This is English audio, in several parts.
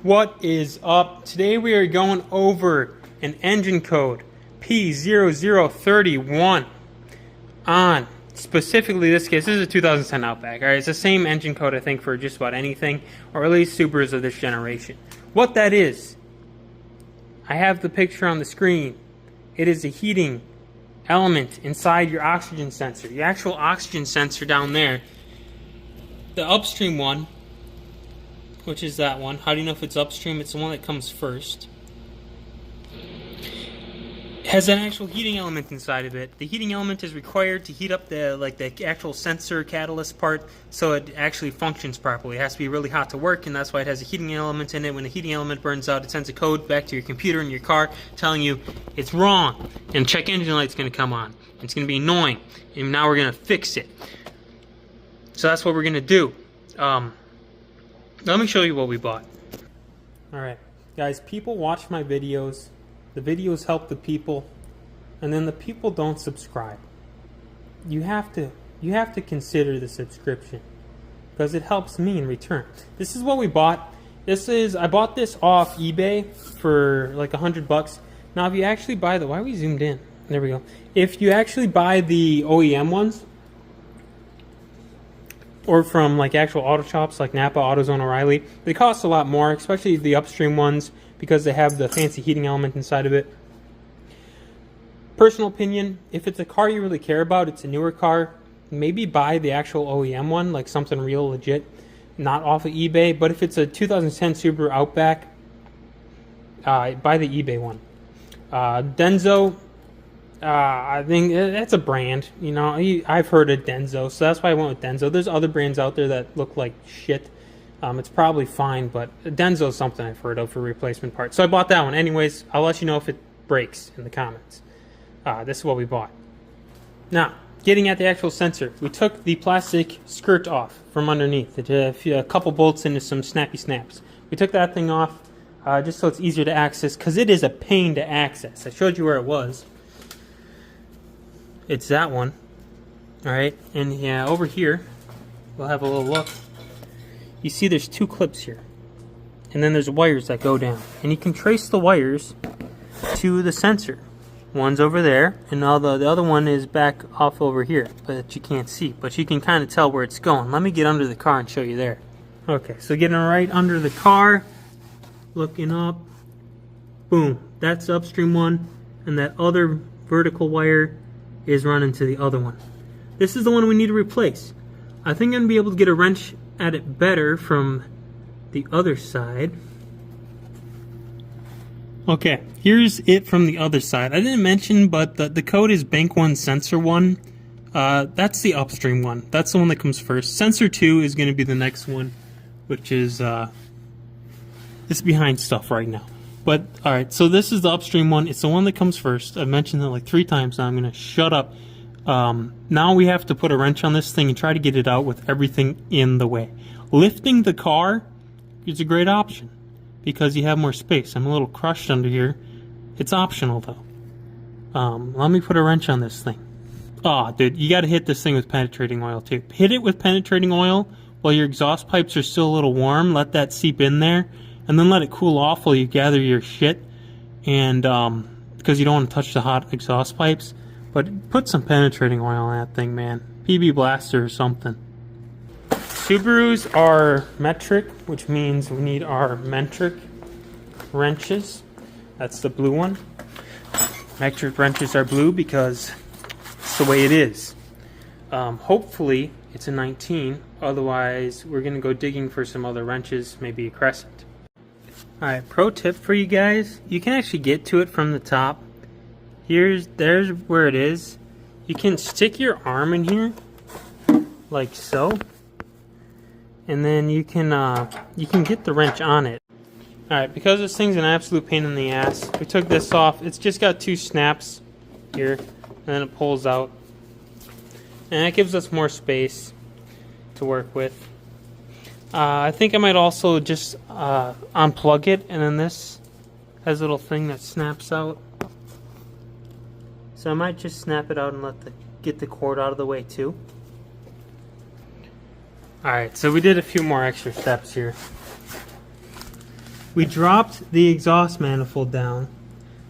What is up? Today we are going over an engine code P0031 on specifically this case. This is a 2010 Outback. Alright, it's the same engine code I think for just about anything, or at least Subarus of this generation. What that is, I have the picture on the screen. It is a heating element inside your oxygen sensor. The actual oxygen sensor down there, the upstream one, which is that one. How do you know if it's upstream? It's the one that comes first. It has an actual heating element inside of it. The heating element is required to heat up the actual sensor catalyst part so it actually functions properly. It has to be really hot to work, and that's why it has a heating element in it. When the heating element burns out, it sends a code back to your computer in your car telling you it's wrong, and check engine light's going to come on. It's going to be annoying, and now we're going to fix it. So that's what we're going to do. Let me show you what we bought. Alright, guys, people watch my videos. The videos help the people, and then the people don't subscribe. You have to consider the subscription because it helps me in return. This is what we bought. I bought this off eBay for like $100. Now, if you actually buy why are we zoomed in? There we go. If you actually buy the OEM ones, or from like actual auto shops like Napa, AutoZone, O'Reilly, they cost a lot more, especially the upstream ones, because they have the fancy heating element inside of it. Personal opinion, if it's a car you really care about, it's a newer car, maybe buy the actual OEM one, like something real legit, not off of eBay. But if it's a 2010 Subaru Outback, buy the eBay one. Denso, I think that's a brand, you know. I've heard of Denso, so that's why I went with Denso. There's other brands out there that look like shit. It's probably fine, but Denso is something I've heard of for replacement parts. So I bought that one. Anyways, I'll let you know if it breaks in the comments. This is what we bought. Now, getting at the actual sensor, we took the plastic skirt off from underneath. A couple bolts into some snappy snaps. We took that thing off just so it's easier to access, because it is a pain to access. I showed you where it was. It's that one. Alright, and yeah, over here, we'll have a little look. You see there's two clips here. And then there's wires that go down. And you can trace the wires to the sensor. One's over there, and now the other one is back off over here, but you can't see. But you can kind of tell where it's going. Let me get under the car and show you there. Okay, so getting right under the car, looking up, boom, that's the upstream one, and that other vertical wire is running to the other one. This is the one we need to replace. I think I'm going to be able to get a wrench at it better from the other side. Okay, here's it from the other side. I didn't mention, but the code is Bank 1 Sensor 1. That's the upstream one. That's the one that comes first. Sensor 2 is going to be the next one, which is it's behind stuff right now. But, alright, so this is the upstream one. It's the one that comes first. I've mentioned it like 3 times now. I'm going to shut up. Now we have to put a wrench on this thing and try to get it out with everything in the way. Lifting the car is a great option because you have more space. I'm a little crushed under here. It's optional, though. Let me put a wrench on this thing. Oh, dude, you got to hit this thing with penetrating oil, too. Hit it with penetrating oil while your exhaust pipes are still a little warm. Let that seep in there. And then let it cool off while you gather your shit, and because you don't want to touch the hot exhaust pipes. But put some penetrating oil on that thing, man. PB Blaster or something. Subarus are metric, which means we need our metric wrenches. That's the blue one. Metric wrenches are blue because it's the way it is. Hopefully it's a 19, otherwise we're going to go digging for some other wrenches, maybe a crescent. Alright, pro tip for you guys, you can actually get to it from the top. There's where it is. You can stick your arm in here, like so, and then you can get the wrench on it. Alright, because this thing's an absolute pain in the ass, we took this off. It's just got 2 snaps here, and then it pulls out. And that gives us more space to work with. I think I might also just unplug it, and then this has a little thing that snaps out. So I might just snap it out and get the cord out of the way too. Alright, so we did a few more extra steps here. we dropped the exhaust manifold down.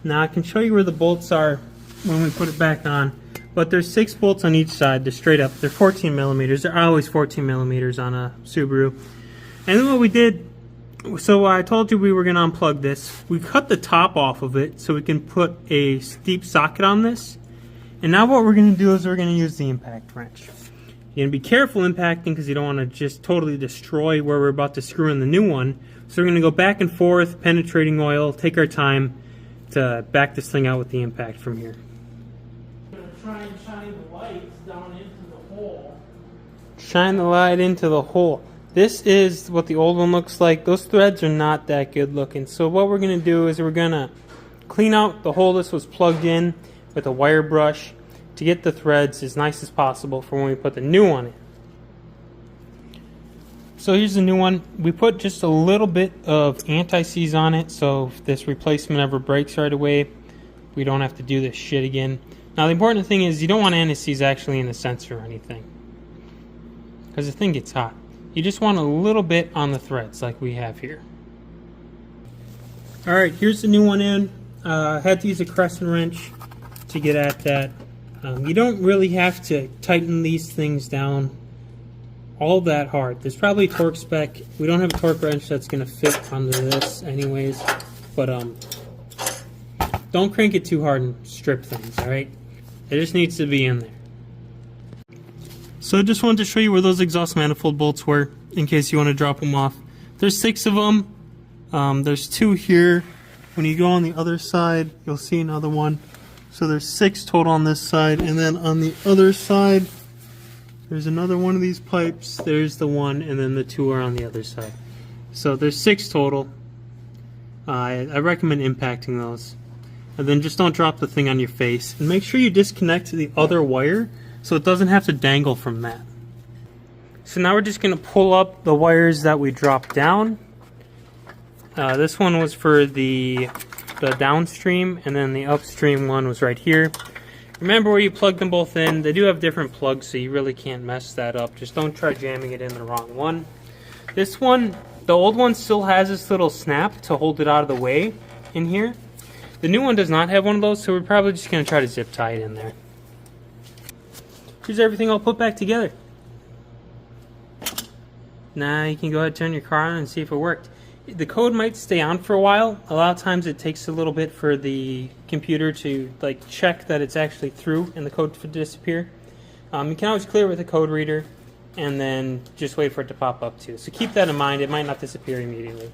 Now I can show you where the bolts are when we put it back on, but there's 6 bolts on each side. They're straight up. They're 14 millimeters. They're always 14 millimeters on a Subaru. And then what we did, so I told you we were going to unplug this. We cut the top off of it so we can put a deep socket on this. And now what we're going to do is we're going to use the impact wrench. You're going to be careful impacting because you don't want to just totally destroy where we're about to screw in the new one. So we're going to go back and forth, penetrating oil, take our time to back this thing out with the impact from here. I'm going to try and shine the lights down into the hole. Shine the light into the hole. This is what the old one looks like. Those threads are not that good looking. So what we're going to do is we're going to clean out the hole this was plugged in with a wire brush to get the threads as nice as possible for when we put the new one in. So here's the new one. We put just a little bit of anti-seize on it, so if this replacement ever breaks right away, we don't have to do this shit again. Now the important thing is you don't want anti-seize actually in the sensor or anything, because the thing gets hot. You just want a little bit on the threads like we have here. Alright, here's the new one in. I had to use a crescent wrench to get at that. You don't really have to tighten these things down all that hard. There's probably a torque spec. We don't have a torque wrench that's going to fit under this anyways, but don't crank it too hard and strip things, alright? It just needs to be in there. So I just wanted to show you where those exhaust manifold bolts were in case you want to drop them off. There's 6 of them. There's 2 here. When you go on the other side, you'll see another one. So there's 6 total on this side, and then on the other side there's another one of these pipes. There's the one, and then the 2 are on the other side. So there's 6 total. I recommend impacting those. And then just don't drop the thing on your face. And make sure you disconnect the other wire so it doesn't have to dangle from that. So now we're just going to pull up the wires that we dropped down. This one was for the downstream, and then the upstream one was right here. Remember where you plug them both in. They do have different plugs, so you really can't mess that up. Just don't try jamming it in the wrong one. This one, the old one still has this little snap to hold it out of the way in here. The new one does not have one of those, so we're probably just going to try to zip tie it in there. Here's everything all put back together. Now you can go ahead and turn your car on and see if it worked. The code might stay on for a while. A lot of times it takes a little bit for the computer to check that it's actually through and the code to disappear. You can always clear it with a code reader and then just wait for it to pop up too. So keep that in mind. It might not disappear immediately.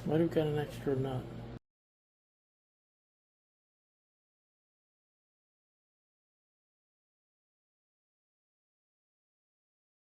Why do we got an extra nut?